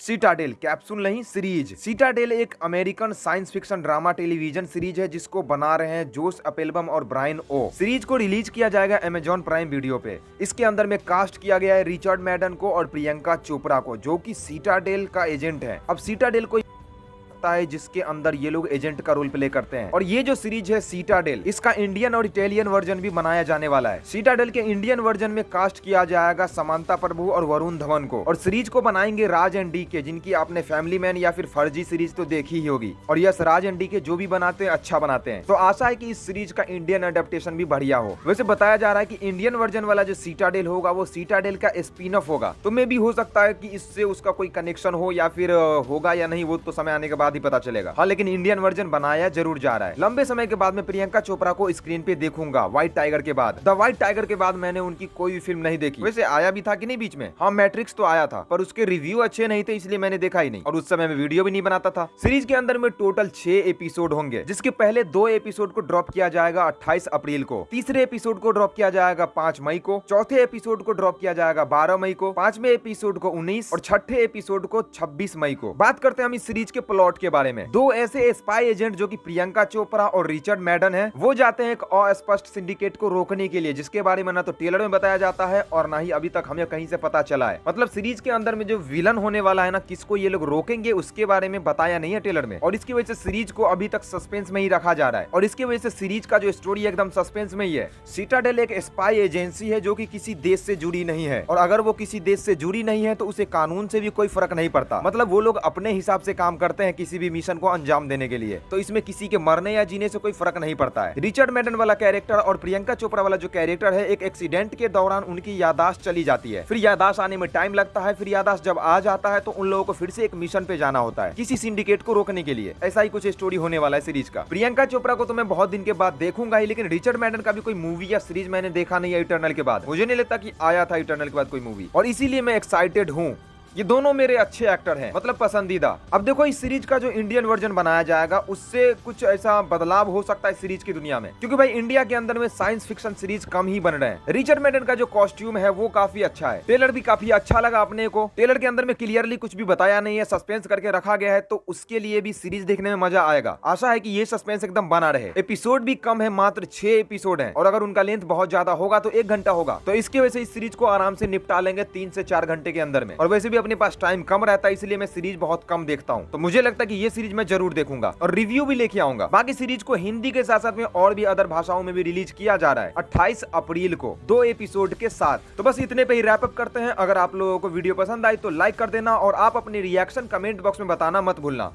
Citadel capsule नहीं series. Citadel एक American science fiction drama television series है जिसको बना रहे हैं जोश एपेलबम और ब्रायन ओ। सीरीज को रिलीज किया जाएगा अमेजॉन प्राइम वीडियो पे। इसके अंदर में कास्ट किया गया है रिचर्ड मैडन को और प्रियंका चोपड़ा को, जो कि सिटाडेल का एजेंट है। अब सिटाडेल को है जिसके अंदर ये लोग एजेंट का रोल प्ले करते हैं। और ये जो सीरीज है सिटाडेल, इसका इंडियन और इटालियन वर्जन भी बनाया जाने वाला है। सिटाडेल के इंडियन वर्जन में कास्ट किया जाएगा समांता प्रभु और वरुण धवन को, और सीरीज को बनाएंगे राज एंड डी के, जिनकी आपने फैमिली मैन या फिर फर्जी सीरीज तो देखी ही होगी। और यस, राज एंड डी के जो भी बनाते हैं अच्छा बनाते हैं, तो आशा है कि इस सीरीज का इंडियन अडेप्टेशन भी बढ़िया हो। वैसे बताया जा रहा है कि इंडियन वर्जन वाला जो सिटाडेल होगा वो सिटाडेल का स्पिन ऑफ होगा, तो मे भी हो सकता है कि इससे उसका कोई कनेक्शन हो या फिर होगा या नहीं, वो तो समय आने के बाद ही पता चलेगा। हाँ, लेकिन इंडियन वर्जन बनाया जरूर जा रहा है। लंबे समय के बाद मैं प्रियंका चोपड़ा को स्क्रीन पे देखूंगा। व्हाइट टाइगर के बाद, द व्हाइट टाइगर के बाद मैंने उनकी कोई भी फिल्म नहीं देखी। वैसे आया भी था कि नहीं बीच में? हाँ, मैट्रिक्स तो आया था, पर उसके रिव्यू अच्छे नहीं थे, इसलिए मैंने देखा ही नहीं, और उस समय मैं वीडियो भी नहीं बनाता था। सीरीज के अंदर में टोटल 6 एपिसोड होंगे, जिसके पहले 2 एपिसोड को ड्रॉप किया जाएगा 28 अप्रैल को, तीसरे एपिसोड को ड्रॉप किया जाएगा 5 मई को, चौथे एपिसोड को ड्रॉप किया जाएगा 12 मई को, 5वें एपिसोड को 19 और 6ठे एपिसोड को 26 मई को। बात करते हैं हम इस सीरीज के प्लॉट के बारे में। 2 ऐसे स्पाई एजेंट जो कि प्रियंका चोपड़ा और रिचर्ड मैडन है, वो जाते हैं एक अस्पष्ट सिंडिकेट को रोकने के लिए, जिसके बारे में ना तो ट्रेलर में बताया जाता है और ना ही अभी तक हमें कहीं से पता चला है। मतलब सीरीज के अंदर में जो विलन होने वाला है ना, किसको ये लोग रोकेंगे उसके बारे में बताया नहीं है ट्रेलर में, और इसकी वजह से सीरीज को अभी तक सस्पेंस में ही रखा जा रहा है। और इसकी वजह से सीरीज का जो स्टोरी एकदम सस्पेंस में ही है। सिटाडेल एक स्पाई एजेंसी है जो कि किसी देश से जुड़ी नहीं है, और अगर वो किसी देश से जुड़ी नहीं है तो उसे कानून से भी कोई फर्क नहीं पड़ता। मतलब वो लोग अपने हिसाब से काम करते हैं किसी भी मिशन को अंजाम देने के लिए, तो इसमें किसी के मरने या जीने से कोई फर्क नहीं पड़ता है। रिचर्ड मैडन वाला कैरेक्टर और प्रियंका चोपड़ा वाला जो कैरेक्टर है, एक एक्सीडेंट के दौरान उनकी याददाश्त चली जाती है, फिर याददाश्त आने में टाइम लगता है, फिर याददाश्त जब आ जाता है तो उन लोगों को फिर से एक मिशन पे जाना होता है किसी सिंडिकेट को रोकने के लिए। ऐसा ही कुछ स्टोरी होने वाला है सीरीज का। प्रियंका चोपड़ा को तो मैं बहुत दिन के बाद देखूंगा ही, लेकिन रिचर्ड मैडन का भी कोई मूवी या सीरीज मैंने देखा नहीं है इटर्नल के बाद। मुझे नहीं लगता कि आया था इटर्नल के बाद कोई मूवी, और इसीलिए मैं एक्साइटेड हूँ। ये दोनों मेरे अच्छे एक्टर हैं, मतलब पसंदीदा। अब देखो, इस सीरीज का जो इंडियन वर्जन बनाया जाएगा उससे कुछ ऐसा बदलाव हो सकता है सीरीज की दुनिया में, क्योंकि भाई इंडिया के अंदर में साइंस फिक्शन सीरीज कम ही बन रहे हैं। रिचर्ड मैडन का जो कॉस्ट्यूम है वो काफी अच्छा है, ट्रेलर भी काफी अच्छा लगा अपने को। ट्रेलर के अंदर में क्लियरली कुछ भी बताया नहीं है, सस्पेंस करके रखा गया है, तो उसके लिए भी सीरीज देखने में मजा आएगा। आशा है कि ये सस्पेंस एकदम बना रहे। एपिसोड भी कम है, मात्र 6 एपिसोड है, और अगर उनका लेंथ बहुत ज्यादा होगा तो 1 घंटा होगा, तो इसकी वजह से इस सीरीज को आराम से निपटा लेंगे 3 से 4 घंटे के अंदर में। और वैसे भी अपने पास टाइम कम रहता है, इसलिए मैं सीरीज बहुत कम देखता हूं, तो मुझे लगता है कि ये सीरीज मैं जरूर देखूंगा और रिव्यू भी लेके आऊंगा। बाकी सीरीज को हिंदी के साथ साथ में और भी अदर भाषाओं में भी रिलीज किया जा रहा है 28 अप्रैल को 2 एपिसोड के साथ। तो बस इतने पे ही रैप अप करते हैं। अगर आप लोगों को वीडियो पसंद आई तो लाइक कर देना, और आप अपने रिएक्शन कमेंट बॉक्स में बताना मत भूलना।